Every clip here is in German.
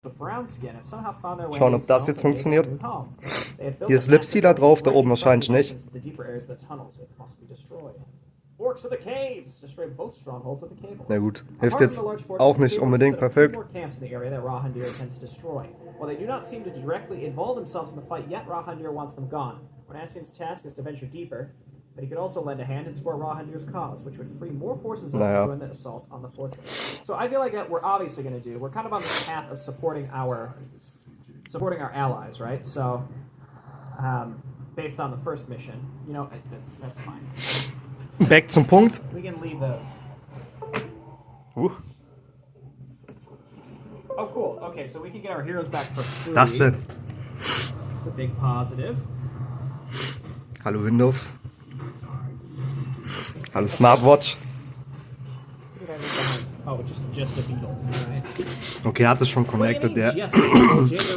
Schauen, ob das jetzt funktioniert. Hier ist Lipsy da drauf, da oben wahrscheinlich nicht. Na gut, hilft jetzt auch nicht unbedingt perfekt. But he could also lend a hand and support Rahandir's cause, which would free more forces up to join the assault on the fortress. So I feel like that we're obviously going to do. We're kind of on the path of supporting our allies, right? So, based on the first mission, you know, that's fine. Back zum Punkt. We can leave the. Oh, cool. Okay, so we can get our heroes back for free. Was ist das denn? It's a big positive. Hallo Windows. Hallo Smartwatch. Okay, hat es schon connected. Der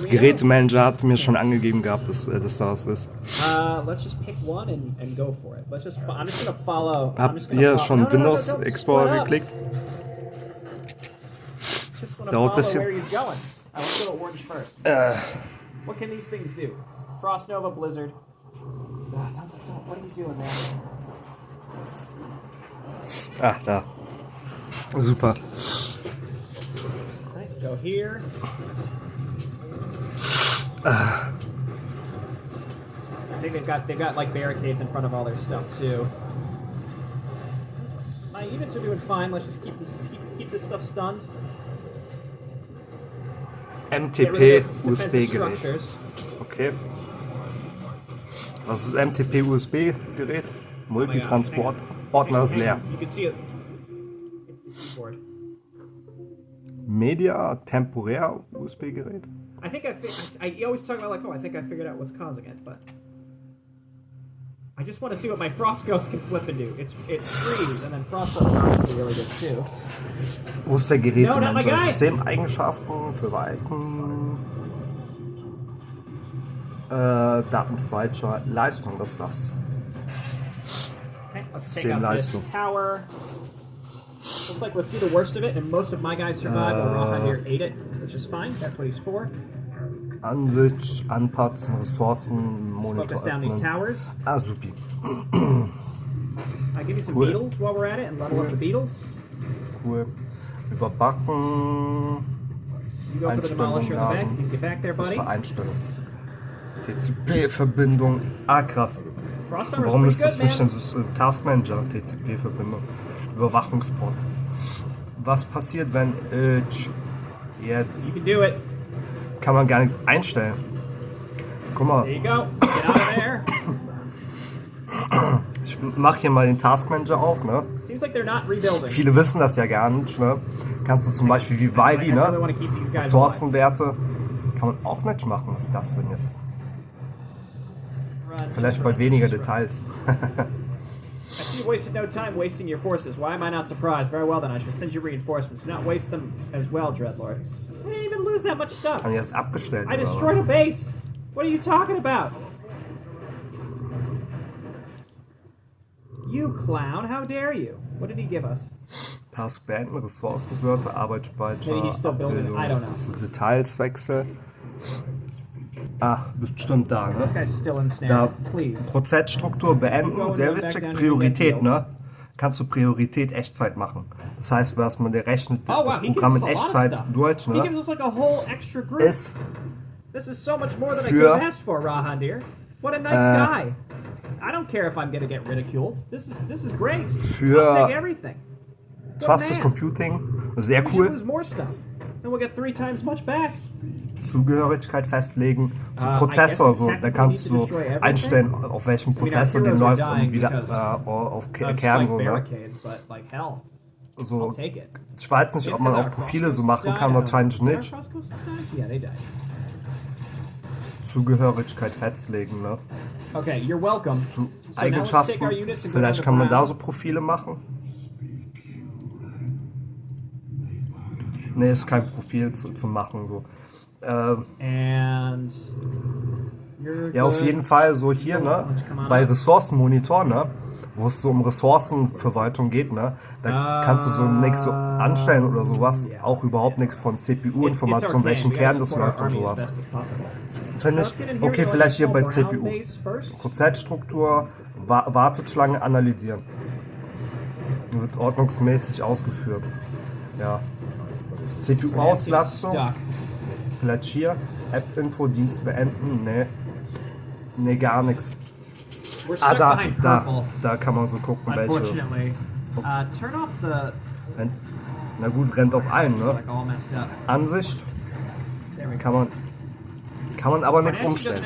Gerätemanager hat mir schon angegeben gehabt, dass das ist. Habt ihr schon Windows Explorer geklickt? Dauert ein bisschen. What can these things do? Frost Nova, Blizzard. Don't, what are you doing there? Ah, da. Super. Go here. I think they've got like barricades in front of all their stuff too. My units are doing fine. Let's just keep this stuff stunned. MTP USB-Gerät. Okay. Was ist MTP-USB-Gerät? Multitransport. Ordner ist leer. Media temporär USB-Gerät. I always talk about like, oh, I think I figured out what's causing it, but I just want to see what my Frost Ghost can flip and do. It's freeze, and then Frost Ghost is obviously really good too. Wo ist der Gerätemanager? Systemeigenschaften, verwalten. Datenspeicher, Leistung, was ist das? Okay, let's take out this tower. Looks like we're through the worst of it, and most of my guys survived, while Rahandir ate it, which is fine. That's what he's for. Ansicht, anpassen, Ressourcen, Monitor. Focus down these towers. Ah, supi. I'll give you some beetles while we're at it, and level up the beetles. Cool. Überbacken. You go for the demolisher in the back. You can get back there, buddy. Einstellung. TCP-Verbindung. Ah, krass. Warum ist das nicht ein Task Manager, TCP-Verbindung? Überwachungsport. Was passiert, wenn jetzt kann man gar nichts einstellen? Guck mal. Ich mach hier mal den Task Manager auf, ne? Viele wissen das ja gar nicht, ne? Kannst du zum Beispiel wie Vivaldi, ne? Ressourcenwerte kann man auch nicht machen. Was ist das denn jetzt? Vielleicht bei weniger Details. I see you wasted no time wasting your forces. Why am I not surprised? Very well then, I shall send you reinforcements. Do not waste them as well, Dreadlord. I didn't even lose that much stuff. Und jetzt abgestellt. I destroyed a base. What are you talking about? You clown, how dare you? What did he give us? Task beenden, Ressourcenwörter, Arbeitsspeicher, Maybe he's still building it. I don't know. So Detailswechsel. Ah, bestimmt da, ne? Da, Prozessstruktur beenden, sehr wichtig, Priorität, ne? Kannst du Priorität Echtzeit machen. Das heißt, was man der rechnet, das Programm in Echtzeit durch, ne? Ist für Trusted Computing, sehr cool. Zugehörigkeit festlegen, so Prozessor, so, da kannst du einstellen, auf welchem Prozessor den läuft und wieder auf Kern, so, ne? So, ich weiß nicht, ob man auch Profile so machen kann, wahrscheinlich nicht. Zugehörigkeit festlegen, ne? Zu Eigenschaften, vielleicht kann man da so Profile machen. Ne, ist kein Profil zu machen, so. Ja, auf jeden Fall so hier, ne, bei Ressourcenmonitor, ne, wo es so um Ressourcenverwaltung geht, ne? Da kannst du so nichts so anstellen oder sowas, auch überhaupt nichts von CPU-Informationen, welchen Kern das läuft und sowas. Finde ich, okay, vielleicht hier bei CPU. Prozessstruktur, Warteschlange analysieren. Wird ordnungsmäßig ausgeführt. Ja. CPU-Auslastung. Vielleicht hier. App-Info, Dienst beenden. Nee, gar nichts. Da kann man so gucken, welche. Na gut, rennt auf allen, ne? Ansicht. Kann man aber nichts umstellen.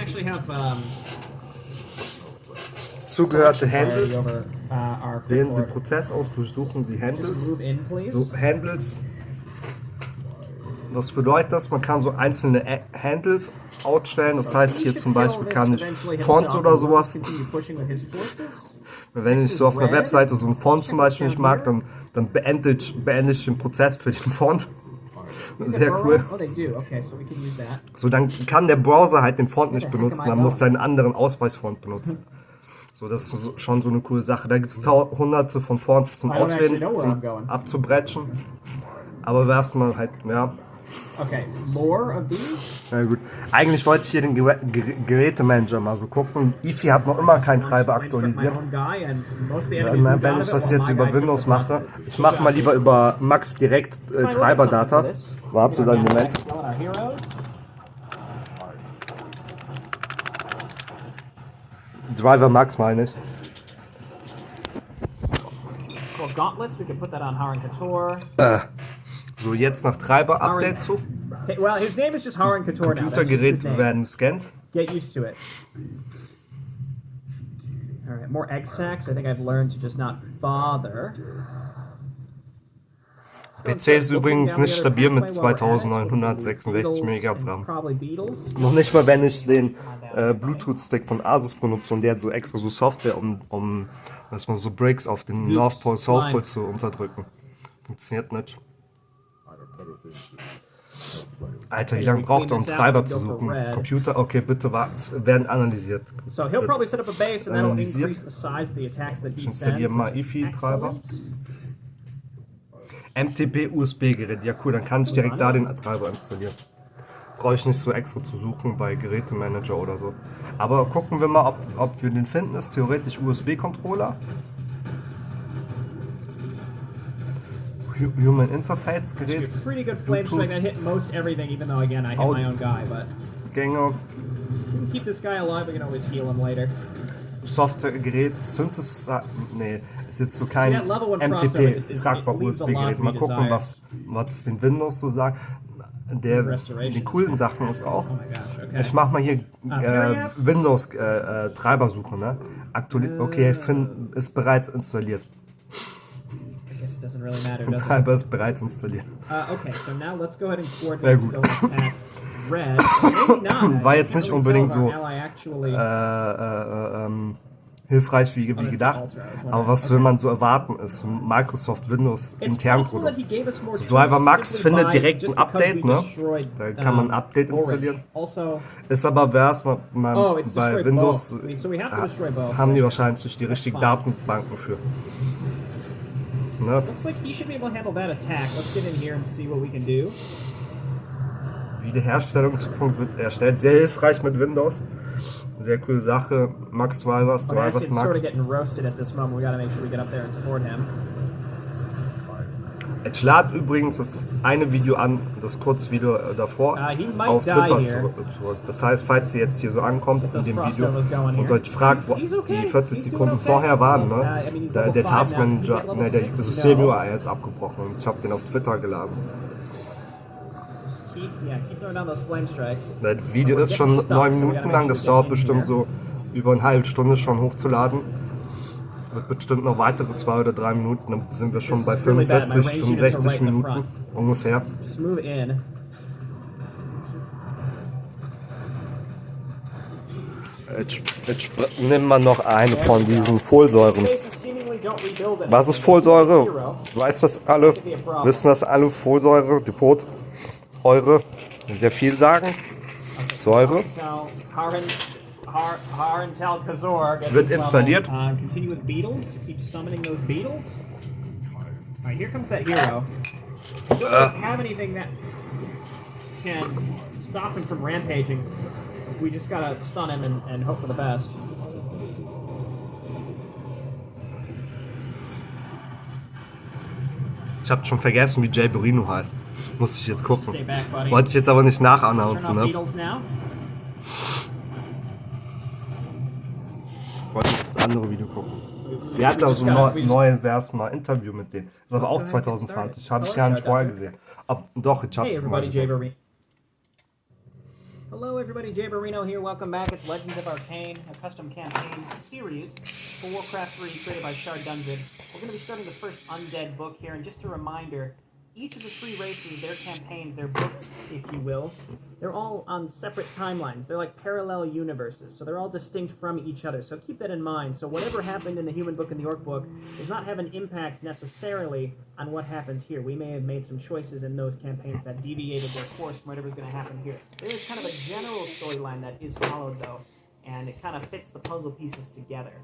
Zugehörte Handles. Wählen Sie Prozess aus, durchsuchen Sie Handles. So Handles. Was bedeutet das? Man kann so einzelne Handles ausstellen. Das heißt, hier zum Beispiel kann ich Fonts oder sowas. Wenn ich so auf einer Webseite so einen Font zum Beispiel nicht mag, dann beende ich den Prozess für den Font. Sehr cool. So, dann kann der Browser halt den Font nicht benutzen, dann muss er einen anderen Ausweisfont benutzen. So, das ist schon so eine coole Sache. Da gibt es hunderte von Fonts zum Auswählen, zum abzubrechen. Aber erstmal halt, ja. Na gut. Eigentlich wollte ich hier den Gerätemanager mal so gucken. Ifi hat noch immer keinen Treiber aktualisiert. Wenn ich das jetzt über Windows mache, ich mache mal lieber über Max direkt Treiberdata. Warte einen Moment. Driver Max meine ich. So, jetzt nach Treiber-Update zu. Computergeräte werden gescannt. Get used to it. Alright, more egg sacks. I think I've learned to just not bother. PC ist übrigens nicht stabil mit 2966 MHz RAM. Noch nicht mal, wenn ich den Bluetooth-Stick von Asus benutze und der hat so extra so Software, um dass man so Bricks auf den North Pole, South Pole zu unterdrücken. Funktioniert nicht. Alter, wie lange braucht er, um Treiber zu suchen? Computer, okay, bitte warten, werden analysiert. Ich installiere mal Ifi-Treiber. MTP-USB-Gerät, ja cool, dann kann ich direkt da den Treiber installieren. Brauche ich nicht so extra zu suchen bei Gerätemanager oder so. Aber gucken wir mal, ob wir den finden. Ist theoretisch USB-Controller. Human Interface Gerät. Gänge. Softwaregerät, Synthesizer, nee, ist jetzt so kein MTP, tragbar USB-Gerät. Mal gucken, was den Windows so sagt. Die coolen Sachen ist auch, ich mach mal hier Windows Treibersuche, ne? Okay, ist bereits installiert. Der Treiber ist bereits installiert. Sehr gut. War jetzt nicht unbedingt so hilfreich wie gedacht, aber was will man so erwarten ist Microsoft Windows Internprodukt. Driver Max findet direkt ein Update, ne? Da kann man ein Update installieren. Ist aber erstmal bei Windows haben die wahrscheinlich nicht die richtigen Datenbanken für. Ne? Wiederherstellungspunkt wird erstellt, sehr hilfreich mit Windows. Sehr coole Sache. Max Drivers Max. Ich lade übrigens das eine Video an, das Kurzvideo davor, auf Twitter zurück. Das heißt, falls ihr jetzt hier so ankommt in dem Video und euch fragt, wo die 40 Sekunden vorher waren, ne, der Taskmanager, ne, das Januar ist abgebrochen und ich habe den auf Twitter geladen. Das Video ist schon 9 Minuten lang, das dauert bestimmt so über eine halbe Stunde schon hochzuladen. Wird bestimmt noch weitere 2 oder 3 Minuten, dann sind wir schon bei 45, 65 Minuten ungefähr. Jetzt nehmen wir noch eine von diesen Folsäuren. Was ist Folsäure? Weiß das alle? Wissen das alle? Folsäure, Depot, Eure, sehr viel sagen. Säure. Har and Tal Kazor gets Wird installiert. Continue with beetles. Keep summoning those beetles. Alright, here comes that hero. We don't have anything that can stop him from rampaging. We just gotta stun him and hope for the best. Ich hab schon vergessen, wie Jay Borino heißt. Muss ich jetzt gucken. Stay back, buddy. Wollte ich jetzt aber nicht nachannouncen, ne? Wollte ich das andere Video gucken. Wir hatten da so ein neues mal Interview mit denen. Das ist aber auch 2020. Habe ich gar nicht vorher gesehen. Doch, ich habe mal gesehen. Hello everybody, Jay Barrino here. Welcome back. It's Legends of Arcane, a custom campaign series for Warcraft 3 created by Shard Dungeon. We're going to be starting the first Undead book here, and just a reminder, each of the three races, their campaigns, their books, if you will, they're all on separate timelines. They're like parallel universes, so they're all distinct from each other. So keep that in mind. So whatever happened in the Human book and the Orc book does not have an impact necessarily on what happens here. We may have made some choices in those campaigns that deviated their course from whatever's going to happen here. There is kind of a general storyline that is followed, though, and it kind of fits the puzzle pieces together.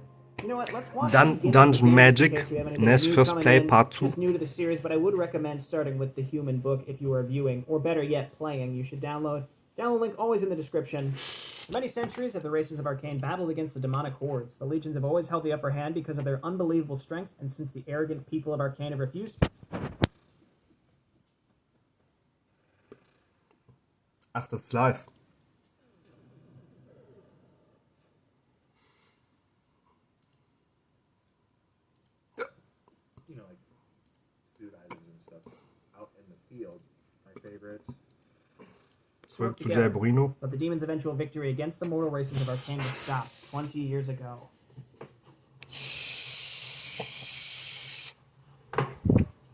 You know what? Let's watch Dungeon Magic, NES First Play Part 2. Just new to the series, but I would recommend starting with the Human book if you are viewing, or better yet, playing. You should download. Download link always in the description. For many centuries have the races of Arcane battled against the demonic hordes. The legions have always held the upper hand because of their unbelievable strength, and since the arrogant people of Arcane have refused. Ach, das ist live. Zurück zu Jay Borino. But the demon's eventual victory against the mortal races of Arcane was stopped 20 years ago.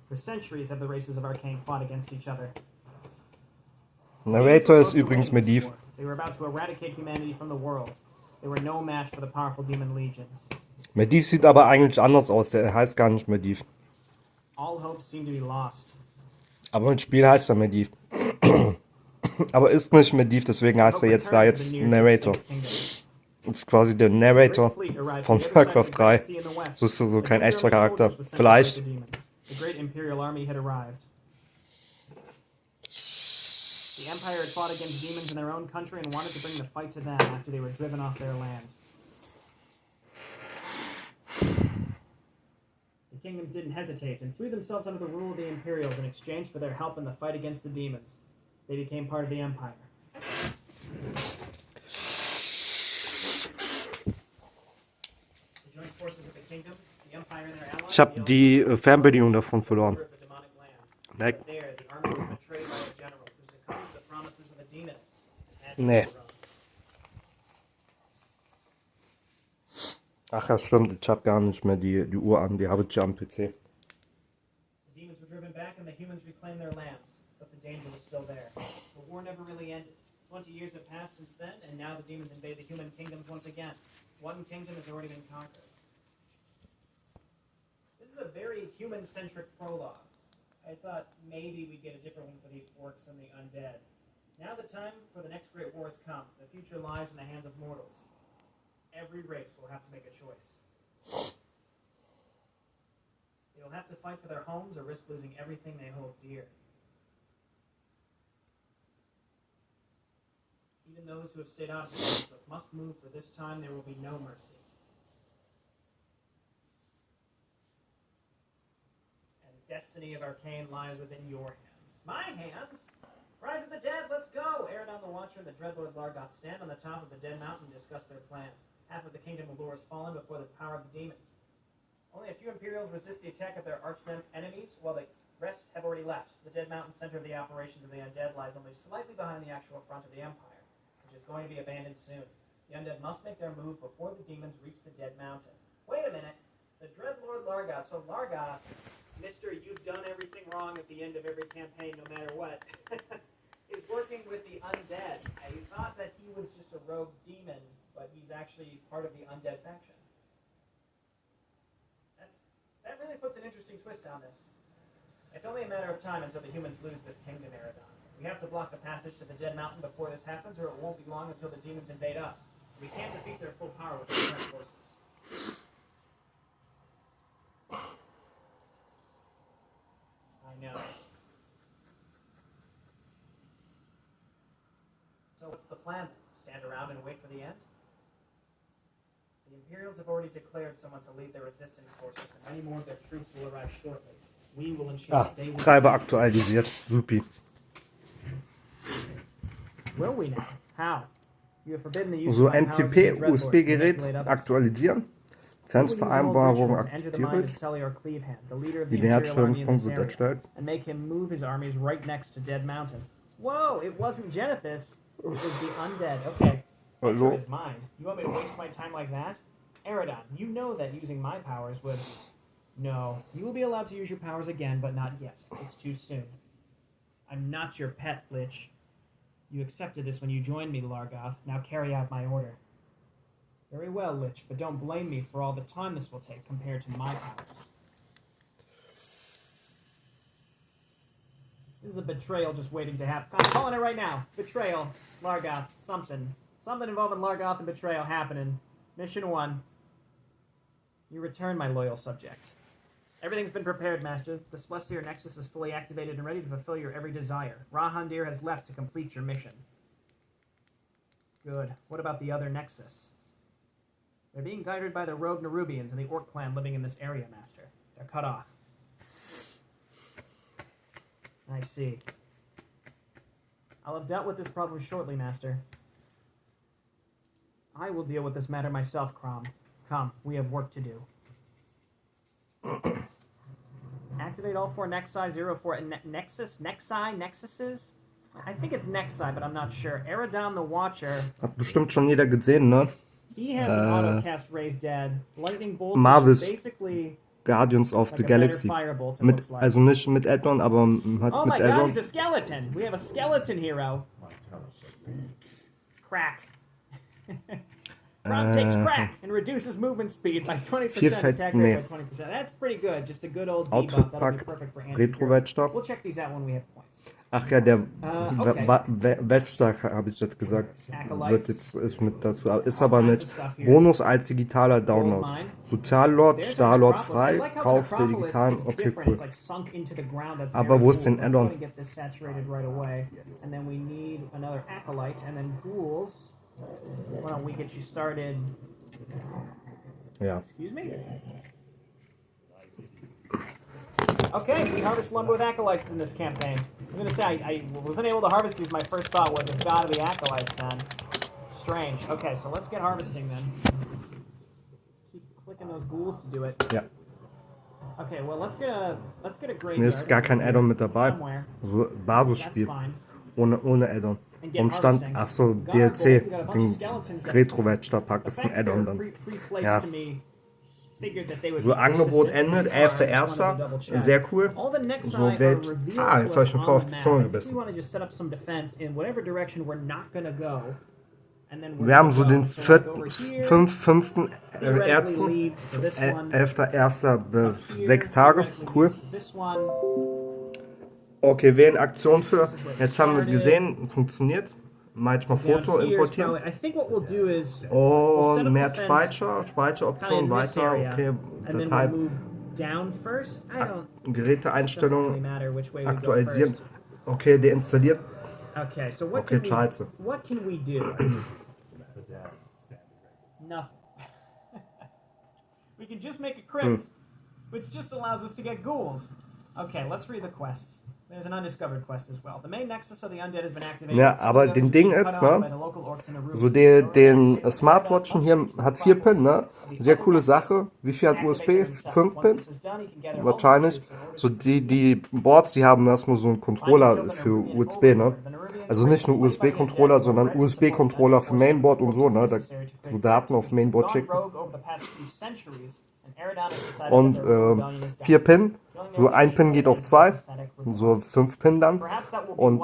For centuries have the races of Arcane fought against each other. Narrator ist übrigens Medivh. They were about to eradicate humanity from the world. They were no match for the powerful demon legions. Medivh sieht aber eigentlich anders aus. Der heißt gar nicht Medivh. All hope seemed to be lost. Aber im Spiel heißt er Medivh. Aber ist nicht Medivh, deswegen heißt er jetzt da jetzt Narrator. Das ist quasi der Narrator von Warcraft 3. So ist so kein echter Charakter. Vielleicht. The great Imperial army had arrived. The Empire had fought against demons in their own country and wanted to bring the fight to them after they were driven off their land. The kingdoms didn't hesitate and threw themselves under the rule of the Imperials in exchange for their help in the fight against the demons. They became part of the Empire. The joint forces of the kingdoms, the Empire and their allies. Ich habe die Fernbedienung davon verloren. Weg. Nee. Ach ja, stimmt, ich habe gar nicht mehr die Uhr an, die habe ich ja am PC. The demons were driven back and the humans reclaimed their lands. The danger was still there. The war never really ended. 20 years have passed since then, and now the demons invade the human kingdoms once again. One kingdom has already been conquered. This is a very human-centric prologue. I thought maybe we'd get a different one for the orcs and the undead. Now the time for the next great war has come. The future lies in the hands of mortals. Every race will have to make a choice. They will have to fight for their homes or risk losing everything they hold dear. Even those who have stayed out of the conflict must move, for this time there will be no mercy. And the destiny of Arcane lies within your hands. My hands? Rise of the dead, let's go! Eredon the Watcher and the Dreadlord Largot stand on the top of the Dead Mountain and discuss their plans. Half of the Kingdom of Lore has fallen before the power of the demons. Only a few Imperials resist the attack of their arch-enemies, while the rest have already left. The Dead Mountain center of the operations of the undead lies only slightly behind the actual front of the Empire, which is going to be abandoned soon. The undead must make their move before the demons reach the Dead Mountain. Wait a minute. The Dreadlord Larga. So Larga, Mr. You've done everything wrong at the end of every campaign, no matter what, is working with the undead. I thought that he was just a rogue demon, but he's actually part of the undead faction. That really puts an interesting twist on this. It's only a matter of time until the humans lose this kingdom, Eredon. We have to block the passage to the Dead Mountain before this happens, or it won't be long until the demons invade us. We can't defeat their full power with the current forces. I know. So what's the plan? Stand around and wait for the end? The Imperials have already declared someone to lead their resistance forces, and many more of their troops will arrive shortly. We will ensure that they will Treiber aktualisiert. Supi. Will we now? How? You have forbidden the use So of my powers MTP, as a dreadlord to USB-Gerät manipulate others. aktualisieren. We will use an old Lizenzvereinbarung ritual to enter the mind of aktiviert. Celior Cleavehand, the leader of the Die Imperial army in Wiederherstellungspunkt this wird area, erstellt. and make him move his armies right next to Dead Mountain. Whoa, it wasn't Genethys. It was the undead. Okay. Enter his mind. You want me to waste my time like that? Eridon, you know that using my powers would... No. You will be allowed to use your powers again, but not yet. It's too soon. I'm not your pet, Lich. You accepted this when you joined me, Largoth. Now carry out my order. Very well, Lich, but don't blame me for all the time this will take compared to my powers. This is a betrayal just waiting to happen. I'm calling it right now. Betrayal. Largoth. Something. Something involving Largoth and betrayal happening. Mission 1. You return, my loyal subject. Everything's been prepared, Master. The Splessier Nexus is fully activated and ready to fulfill your every desire. Rahandir has left to complete your mission. Good. What about the other Nexus? They're being guided by the rogue Nerubians and the Orc clan living in this area, Master. They're cut off. I see. I'll have dealt with this problem shortly, Master. I will deal with this matter myself, Crom. Come, we have work to do. Activate all 4 Nexi 04 Nexus? Nexi? Nexuses? I think it's Nexi, but I'm not sure. Eridon the Watcher. Hat bestimmt schon jeder gesehen, ne? He has an auto-cast Raise Dead. Lightning Bolt Marvis is basically Guardians of like the a Galaxy. better firebolt, it Mit, looks like. also nicht mit Add-on, aber halt Oh mit my god, Add-on. he's a skeleton! We have a skeleton hero. Crack. Ron takes crack and reduces movement speed by 20%, attack rate by 20%. That's pretty good. Just a good old debuff. That'll be perfect for Retro-Wedgestab. We'll check these out when we have points. Ach ja, der okay. Wedgestab, habe ich jetzt gesagt, Acolytes. ist mit dazu. Ist aber mit Bonus als digitaler Download. Soziallord, There's Starlord Necropolis. I frei, like how Kauf der Necropolis digitalen. is Okay, different. cool. It's like sunk into the ground. That's Aber very wo ist cool. denn Let's go Add-on? and get this saturated right away. And then we need another Acolyte. And then Ghouls. Why don't we get you started? Ja. Excuse me? Okay, we harvest lumber with Acolytes in this campaign. I'm gonna say, I wasn't able to harvest these. My first thought was it's gotta be Acolytes then. Strange. Okay, so let's get harvesting then. Keep clicking those ghouls to do it. Ja. Okay, well let's get a graveyard. Mir ist gar kein Add-on mit dabei. Somewhere. Also That's Basisspiel. fine. Ohne Add-on. And get Und stand, harvesting. ach so, We got DLC, our gold, we got a bunch of den skeletons that Retro-Wedgestab-Pack the ist fact ein that Add-on they're dann. pre-placed Ja. to me figured that they would So be Angebot persistent. endet, I just wanted to 11.1. double check. Sehr cool. All the Nexi So are Welt. revealed Ah, to jetzt habe ich us mir on voll auf the die map. Zunge I think we gebissen. want to just set up some defense in whatever direction we're not going to go. And then Wir haben so den so like over here, fünften theoretically Erzen. leads to this one. 11.1. Up here, 6 Tage. theoretically Cool. leads to this one. Okay, wählen Aktion für. Jetzt haben wir gesehen, funktioniert. Manchmal Down Foto here is importieren. probably, I think what we'll do is we'll set Und up mehr defense Speicheroption, in this weiter. area, Okay, and then we'll Datei, move down first. I don't. It doesn't really Geräteeinstellungen matter which way we go aktualisieren. first. Okay, deinstalliert. Okay, so what Okay, can scheiße. what can we do? Nothing. We can just make a crypt, which just allows us to get ghouls. Okay, let's read the quests. There's an undiscovered quest as well. The main nexus of the undead has been activated. Ja, aber den Ding jetzt, ne? So den Smartwatchen hier hat 4 Pin, ne? Sehr coole Sache. Wie viel hat USB? 5 Pin? Wahrscheinlich. So die Boards, die haben erstmal so einen Controller für USB, ne? Also nicht nur USB-Controller, sondern USB-Controller für Mainboard und so, ne? Da so Daten auf Mainboard schicken. Und 4 Pin. So ein Pin geht auf 2, so 5 Pin dann. Und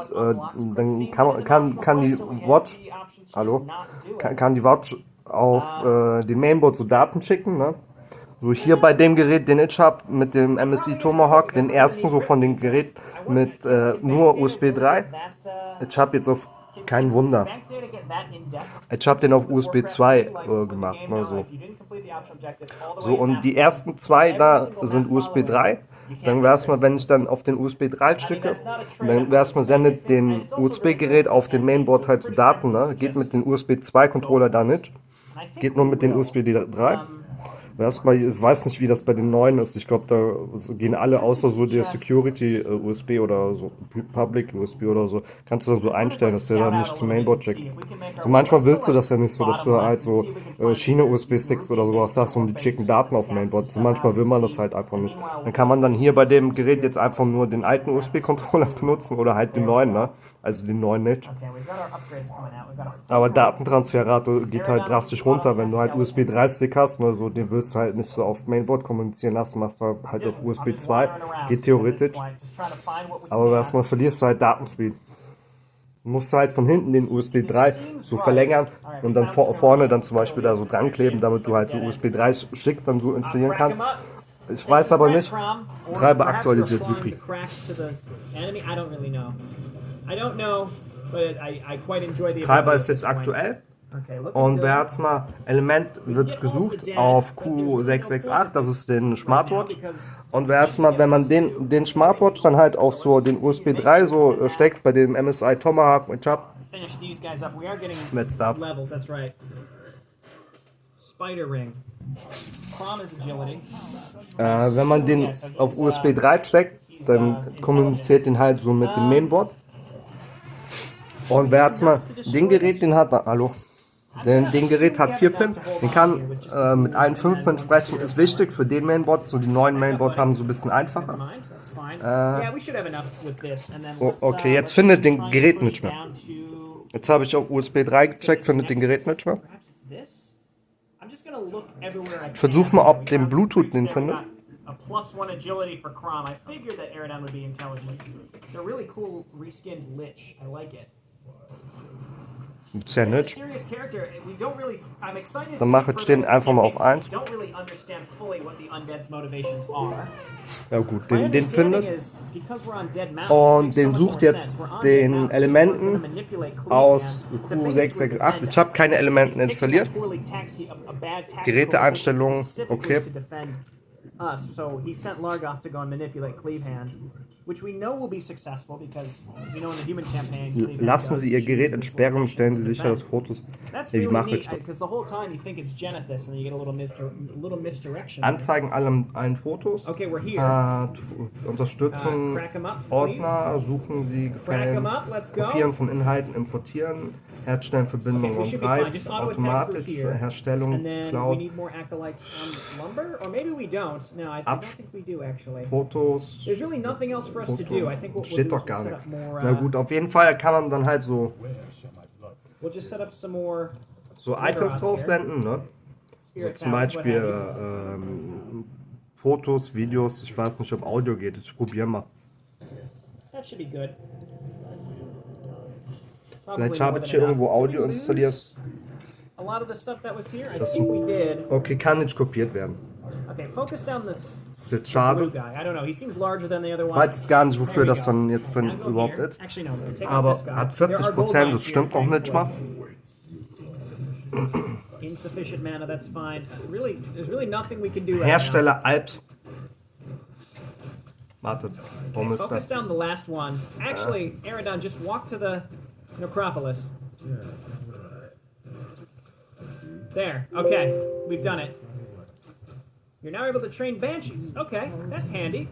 dann kann die Watch, hallo, kann die Watch auf den Mainboard so Daten schicken, ne? So hier bei dem Gerät, den ich habe, mit dem MSI Tomahawk, den ersten so von den Geräten mit nur USB 3. Ich habe jetzt auf kein Wunder. Ich habe den auf USB 2 gemacht, ne, so. So, und die ersten zwei da sind USB 3. Dann wäre es mal, wenn ich dann auf den USB 3 stücke, dann wäre es mal, sendet den USB-Gerät auf den Mainboard halt zu Daten, ne? Geht mit den USB 2 Controller da nicht. Geht nur mit den USB 3. Erstmal, ich weiß nicht, wie das bei den neuen ist. Ich glaube, da gehen alle außer so der Security USB oder so Public USB oder so. Kannst du dann so einstellen, dass der dann nicht zum Mainboard checkt. So manchmal willst du das ja nicht so, dass du halt so Schiene-USB-Sticks oder sowas hast und die schicken Daten auf Mainboard. So manchmal will man das halt einfach nicht. Dann kann man dann hier bei dem Gerät jetzt einfach nur den alten USB-Controller benutzen oder halt den neuen, ne? Also den neuen nicht. Aber Datentransferrate geht halt drastisch runter, wenn du halt USB 3 Stick hast, ne, so, den willst du halt nicht so auf Mainboard kommunizieren lassen, machst du halt auf USB 2, geht theoretisch. Aber erstmal verlierst du halt Datenspeed. Du musst halt von hinten den USB 3 so verlängern und dann vorne dann zum Beispiel da so dran kleben, damit du halt so USB 3 Stick dann so installieren kannst. Ich weiß aber nicht, Treiber aktualisiert Supi. Treiber ist jetzt aktuell. Und wer hat's mal, Element wird gesucht auf Q668, das ist den Smartwatch. Und wer hat's mal, wenn man den Smartwatch dann halt auf so den USB 3 so steckt, bei dem MSI Tomahawk mit Chub, mit Stubs. Wenn man den auf USB 3 steckt, dann kommuniziert den halt so mit dem Mainboard. Und wer hat's mal, den Gerät, den hat, hallo, den Gerät hat 4 Pins, den kann mit allen 5 Pins sprechen, ist wichtig für den Mainboard, so die neuen Mainboard haben so ein bisschen einfacher. Okay, jetzt findet den Gerät nicht mehr. Jetzt habe ich auf USB 3 gecheckt, findet den Gerät nicht mehr. Ich versuche mal, ob den Bluetooth den findet. +1 agility for Crom. I figured that Aerodon would be intelligent. It's a really cool reskinned Lich. I like it. Sehr nett. Dann mache ich den einfach mal auf 1. Ja gut, den findet. Und den sucht jetzt den Elementen aus Q668. Ich habe keine Elementen installiert. Geräteeinstellungen, okay. So he sent Largoth to go and manipulate Cleavehand, which we know will be successful because we know in the human campaign. Lassen Sie Ihr Gerät entsperren und stellen Sie sicher, dass Fotos. Wie mache ich das? Anzeigen allen Fotos. Okay, we're here. Unterstützen Ordner, suchen Sie Gefällen, Kopieren von Inhalten, importieren, herstellen Verbindungen und Drive, automatisch Herstellung, Cloud. Fotos. Steht doch gar nichts. Na gut, auf jeden Fall kann man dann halt so Items draufsenden, ne? So zum Beispiel Fotos, Videos, ich weiß nicht, ob Audio geht, ich probiere mal. Vielleicht habe ich hier irgendwo Audio installiert. Das, okay, kann nicht kopiert werden. Das ist jetzt schade. Ich weiß jetzt gar nicht, wofür das dann jetzt überhaupt ist. Aber hat 40%, das stimmt auch nicht mal. Hersteller Alps. Wartet, warum ist das? There, okay, we've done it. You're now able to train Banshees. Okay, that's handy.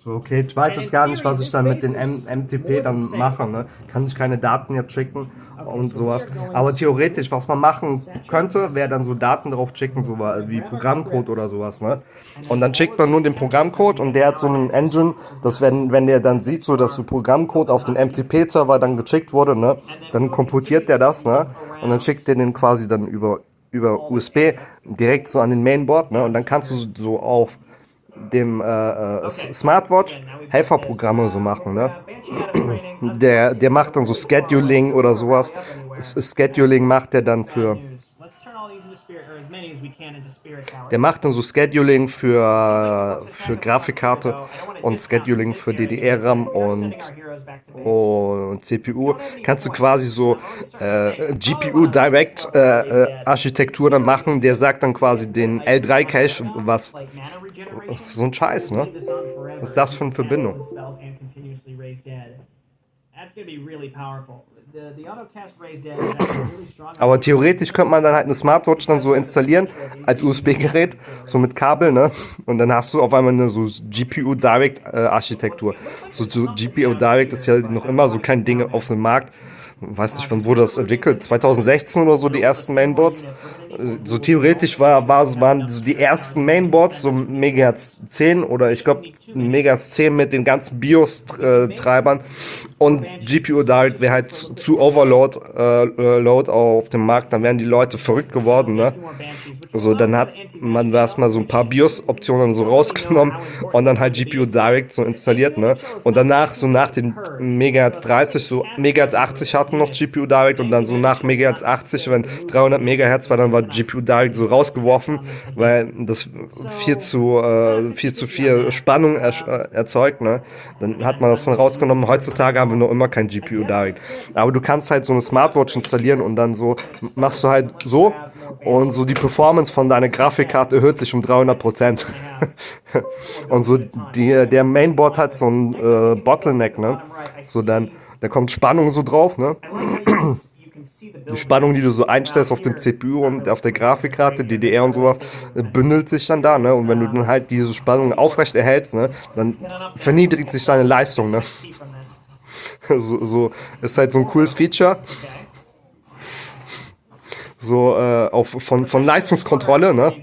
So, okay, ich weiß jetzt gar nicht, was ich dann mit den MTP dann mache, ne? Kann ich keine Daten jetzt schicken und sowas. Aber theoretisch, was man machen könnte, wäre dann so Daten drauf schicken, so wie Programmcode oder sowas, ne? Und dann schickt man nur den Programmcode und der hat so einen Engine, dass wenn der dann sieht, so dass so Programmcode auf den MTP-Server dann geschickt wurde, ne? Dann komputiert der das, ne? Und dann schickt der den quasi dann über USB direkt so an den Mainboard, ne? Und dann kannst du so auf dem Smartwatch Helferprogramme so machen, ne? Der macht dann so Scheduling oder sowas. Scheduling macht er dann für Der macht dann so Scheduling für Grafikkarte und Scheduling für DDR-RAM und CPU. Kannst du quasi so GPU Direct Architektur dann machen. Der sagt dann quasi den L3 Cache, was so ein Scheiß, ne? Was ist das für eine Verbindung? Aber theoretisch könnte man dann halt eine Smartwatch dann so installieren als USB-Gerät, so mit Kabel, ne? Und dann hast du auf einmal eine so GPU Direct Architektur. So GPU Direct ist ja noch immer so kein Ding auf dem Markt. Weiß nicht, wann wurde das entwickelt? 2016 oder so die ersten Mainboards. So theoretisch waren so die ersten Mainboards, so Megahertz 10 oder ich glaube Megahertz 10 mit den ganzen BIOS-Treibern und GPU Direct wäre halt zu Overload Load auf dem Markt, dann wären die Leute verrückt geworden, ne? Also dann hat man erstmal so ein paar BIOS-Optionen so rausgenommen und dann halt GPU Direct so installiert, ne? Und danach, so nach den Megahertz 30, so Megahertz 80 hatten noch GPU Direct und dann so nach Megahertz 80, wenn 300 Megahertz war, dann war GPU Direct so rausgeworfen, weil das viel zu viel Spannung erzeugt, ne? Dann hat man das dann rausgenommen. Heutzutage haben wir noch immer kein GPU Direct. Aber du kannst halt so eine Smartwatch installieren und dann so machst du halt so und so die Performance von deiner Grafikkarte erhöht sich um 300%. Und so der Mainboard hat so ein Bottleneck, ne? So dann, da kommt Spannung so drauf, ne? Die Spannung, die du so einstellst auf dem CPU und auf der Grafikkarte, DDR und sowas, bündelt sich dann da, ne? Und wenn du dann halt diese Spannung aufrecht erhältst, ne, dann verniedrigt sich deine Leistung, ne? So ist halt so ein cooles Feature. So von Leistungskontrolle, ne?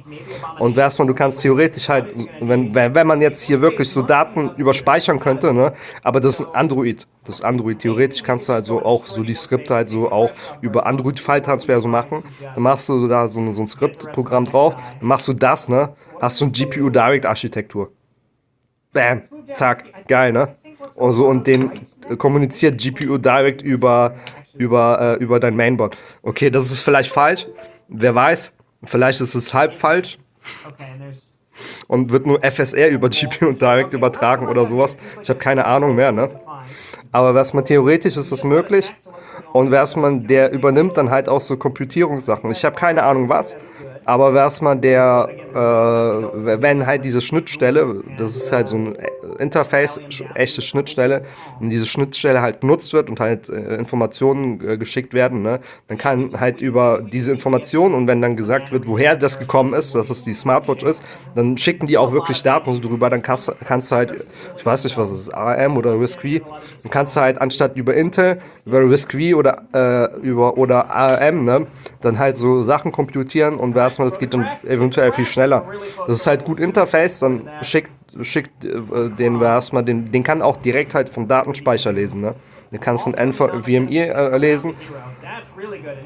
Und erstmal, du kannst theoretisch halt, wenn man jetzt hier wirklich so Daten überspeichern könnte, ne? Aber das ist ein Android. Das ist Android. Theoretisch kannst du halt so auch so die Skripte halt so auch über Android-File-Transfer so machen. Dann machst du da so ein Skriptprogramm drauf, dann machst du das, ne? Hast du ein GPU-Direct-Architektur. Bam, zack, geil, ne? Und so, und den kommuniziert GPU Direct über dein Mainboard. Okay, das ist vielleicht falsch. Wer weiß, vielleicht ist es halb falsch. Und wird nur FSR über GPU Direct übertragen oder sowas. Ich habe keine Ahnung mehr, ne? Aber erstmal theoretisch ist das möglich. Und erstmal der übernimmt dann halt auch so Computierungssachen. Ich habe keine Ahnung was. Aber erstmal wenn halt diese Schnittstelle, das ist halt so ein Interface, echte Schnittstelle, und diese Schnittstelle halt genutzt wird und halt Informationen geschickt werden, ne, dann kann halt über diese Informationen und wenn dann gesagt wird, woher das gekommen ist, dass es die Smartwatch ist, dann schicken die auch wirklich Daten drüber, dann kannst du halt, ich weiß nicht, was es ist, ARM oder RISC-V, dann kannst du halt anstatt über Intel, über RISC-V oder ARM, ne, dann halt so Sachen computieren und erstmal, das geht dann eventuell viel schneller. Das ist halt gut Interface, dann schickt den erstmal, den kann auch direkt halt vom Datenspeicher lesen, ne? Den kann von NVMe lesen.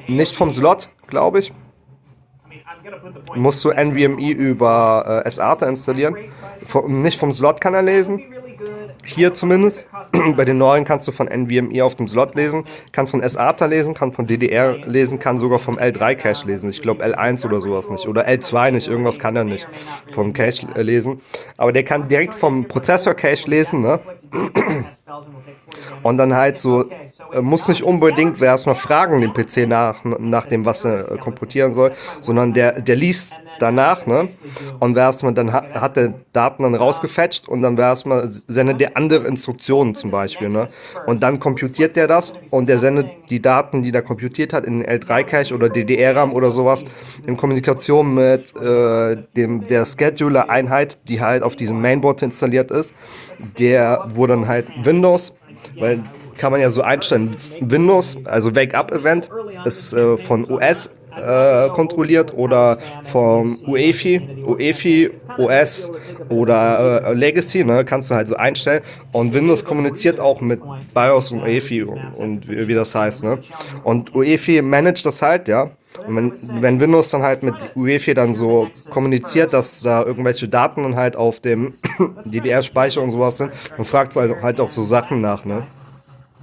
Nicht vom Slot, glaube ich. Musst du NVMe über SATA installieren. Nicht vom Slot kann er lesen. Hier zumindest. Bei den neuen kannst du von NVMe auf dem Slot lesen, kann von SATA lesen, kann von DDR lesen, kann sogar vom L3 Cache lesen. Ich glaube L1 oder sowas nicht. Oder L2 nicht, irgendwas kann er nicht vom Cache lesen. Aber der kann direkt vom Prozessor Cache lesen, ne? Und dann halt so, muss nicht unbedingt erstmal fragen den PC nach dem, was er komputieren soll, sondern der liest danach, ne? Und dann hat der Daten dann rausgefetcht und dann sendet der andere Instruktionen zum Beispiel, ne? Und dann computiert der das und der sendet die Daten, die der computiert hat, in den L3-Cache oder DDR-RAM oder sowas in Kommunikation mit der Scheduler-Einheit, die halt auf diesem Mainboard installiert ist, wo dann halt Windows, weil kann man ja so einstellen, Windows, also Wake-up-Event, ist von OS kontrolliert oder vom UEFI, OS oder Legacy, ne, kannst du halt so einstellen. Und Windows kommuniziert auch mit BIOS und UEFI und wie das heißt, ne. Und UEFI managt das halt, ja. Und wenn Windows dann halt mit UEFI dann so kommuniziert, dass da irgendwelche Daten dann halt auf dem DDR-Speicher und sowas sind, dann fragt es halt auch so Sachen nach, ne.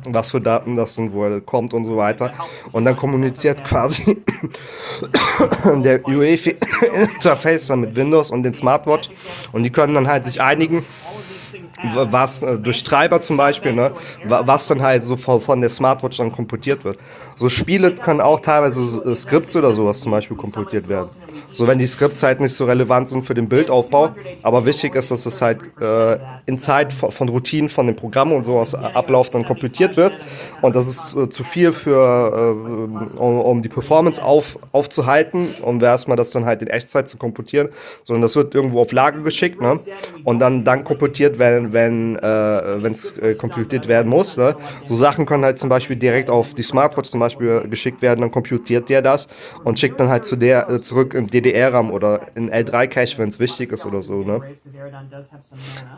was für Daten das sind, wo er kommt und so weiter. Und dann kommuniziert quasi der UEFI-Interface dann mit Windows und den Smartwatch. Und die können dann halt sich einigen, was durch Treiber zum Beispiel, ne, was dann halt so von der Smartwatch dann komputiert wird. So Spiele können auch teilweise Skripts oder sowas zum Beispiel komputiert werden. So wenn die Skripts halt nicht so relevant sind für den Bildaufbau, aber wichtig ist, dass es halt in Zeit von Routinen von den Programmen und sowas Ablauf dann komputiert wird. Und das ist zu viel für, um die Performance aufzuhalten, um erstmal das dann halt in Echtzeit zu komputieren, sondern das wird irgendwo auf Lager geschickt, ne? Und dann komputiert, wenn es komputiert werden muss. Ne? So Sachen können halt zum Beispiel direkt auf die Smartwatch zum Beispiel geschickt werden, dann komputiert der das und schickt dann halt zurück im DDR-RAM oder in L3-Cache, wenn es wichtig ist oder so. Ne?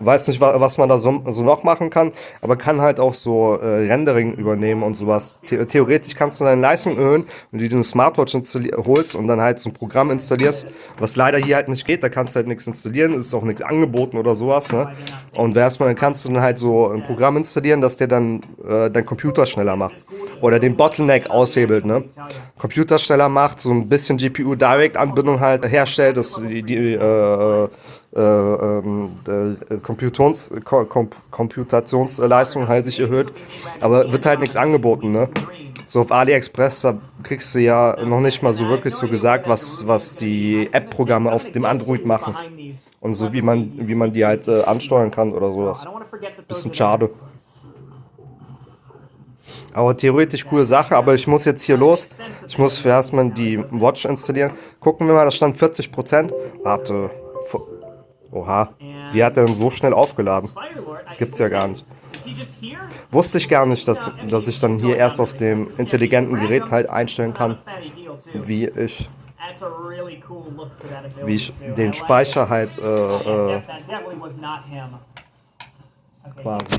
Weiß nicht, was man da so noch machen kann, aber kann halt auch so Rendering übernehmen und sowas. Theoretisch kannst du deine Leistung erhöhen, wenn du dir eine Smartwatch holst und dann halt so ein Programm installierst, was leider hier halt nicht geht, da kannst du halt nichts installieren, ist auch nichts angeboten oder sowas. Ne? Und erstmal kannst du dann halt so ein Programm installieren, das dir dann dein Computer schneller macht. Oder den Bottleneck aushebelt, ne? Computer schneller macht, so ein bisschen GPU-Direct-Anbindung halt herstellt, dass die Komputationsleistung halt sich erhöht. Aber wird halt nichts angeboten, ne? So auf AliExpress, da kriegst du ja noch nicht mal so wirklich so gesagt, was die App-Programme auf dem Android machen. Und so wie man die halt ansteuern kann oder sowas. Bisschen schade. Aber theoretisch coole Sache, aber ich muss jetzt hier los. Ich muss erstmal die Watch installieren. Gucken wir mal, da stand 40%. Warte. Oha. Wie hat der denn so schnell aufgeladen? Gibt's ja gar nicht. Wusste ich gar nicht, dass ich dann hier erst auf dem intelligenten Gerät halt einstellen kann, wie ich den Speicher halt quasi.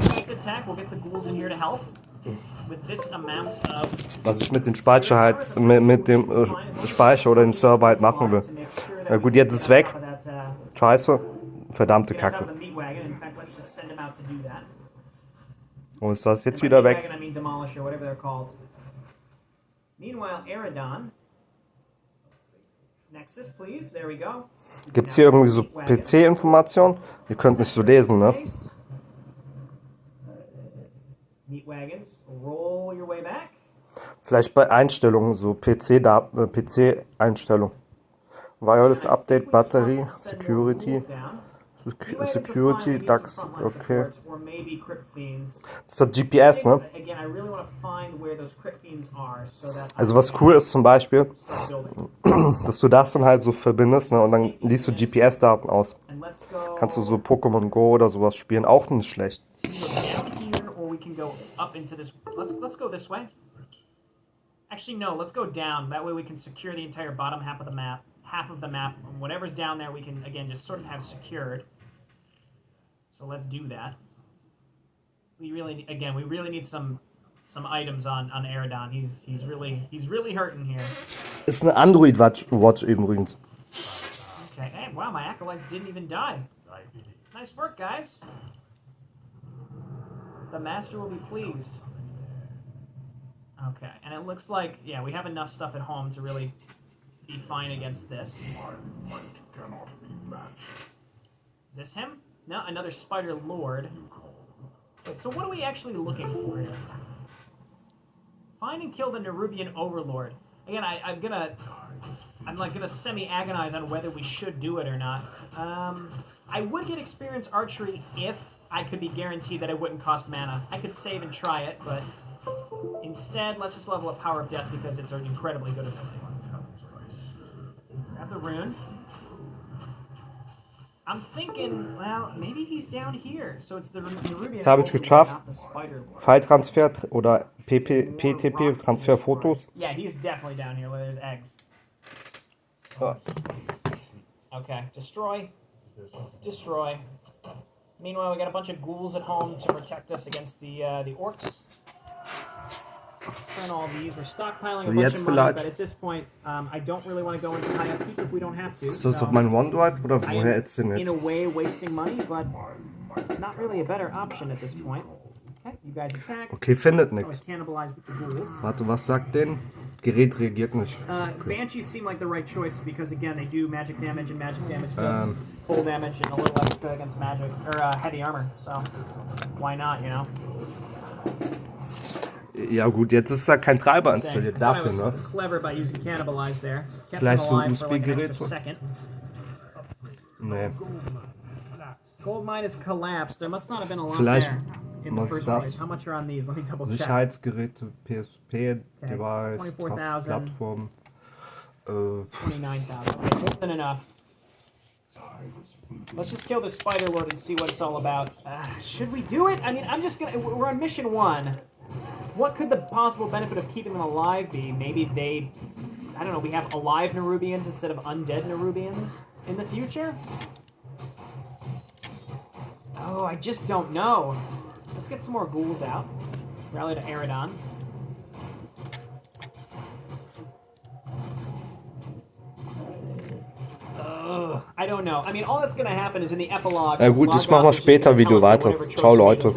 Was ich mit dem Speicher halt, mit dem Speicher oder dem Server halt machen will. Na gut, jetzt ist es weg. Scheiße. Verdammte Kacke. Und ist das jetzt wieder weg? Gibt's hier irgendwie so PC-Informationen? Ihr könnt nicht so lesen, ne? Vielleicht bei Einstellungen, so PC-Daten, PC-Einstellung. Wireless Update, Batterie, Security, DAX, okay. Das ist das GPS, ne? Also was cool ist zum Beispiel, dass du das dann halt so verbindest, ne? Und dann liest du GPS-Daten aus. Kannst du so Pokémon Go oder sowas spielen, auch nicht schlecht. Actually, no, let's go down. That way we can secure the entire bottom half of the map. Half of the map, and whatever's down there we can, again, just sort of have secured. So let's do that. We really need some items on Eridon. He's really hurting here. Ist eine Android-Watch übrigens. Okay, hey, wow, my acolytes didn't even die. Nice work, guys. The master will be pleased. Okay, and it looks like, yeah, we have enough stuff at home to really be fine against this. Is this him? No, another Spider Lord. Wait, so what are we actually looking for here? Find and kill the Nerubian Overlord. Again, I'm gonna semi-agonize on whether we should do it or not. I would get experience archery if I could be guaranteed that it wouldn't cost mana. I could save and try it, but instead, let's just level up Power of Death because it's an incredibly good ability. Grab the rune. I'm thinking, well, maybe he's down here. So it's the Nerubian. Das habe ich geschafft. File-Transfer oder PTP-Transfer-Fotos. Yeah, he's definitely down here where there's eggs. Okay, destroy. Destroy. Meanwhile, we got a bunch of ghouls at home to protect us against the orcs. Turn all these. We're stockpiling a bunch of money, but at this point, I don't really want to go into high upkeep if we don't have to. Ist das auf meinem OneDrive oder woher ist denn jetzt? In a way, wasting money, but not really a better option at this point. Okay, you guys attack. Okay, findet Probably nichts. cannibalize with the ghouls. Warte, was sagt denn? Gerät reagiert nicht. Banshees seem like the right choice because again they do magic damage and magic damage does full damage and a little extra against magic or heavy armor. So why not, you know? Ja gut, jetzt ist da kein Treiber installiert dafür, ne? Clever by using cannibalize there. Vielleicht für USB-Geräte. Nee. Gold mine is collapsed. There must not have been a lot Vielleicht there in the first place. How much are on these? Let me double check. Sicherheitsgeräte, PSP, Okay, Device, 24,000. Plattform. 29,000. Okay, more than enough. Let's just kill the Spider Lord and see what it's all about. Should we do it? I mean, I'm just gonna. We're on mission 1. What could the possible benefit of keeping them alive be? Maybe they. I don't know. We have alive Nerubians instead of undead Nerubians in the future? Oh, I just don't know. Let's get some more ghouls out. Rally to Eridon. I don't know. I mean, all that's gonna happen is in the epilogue. Ja gut, ich mache mal später Video weiter. Ciao Leute.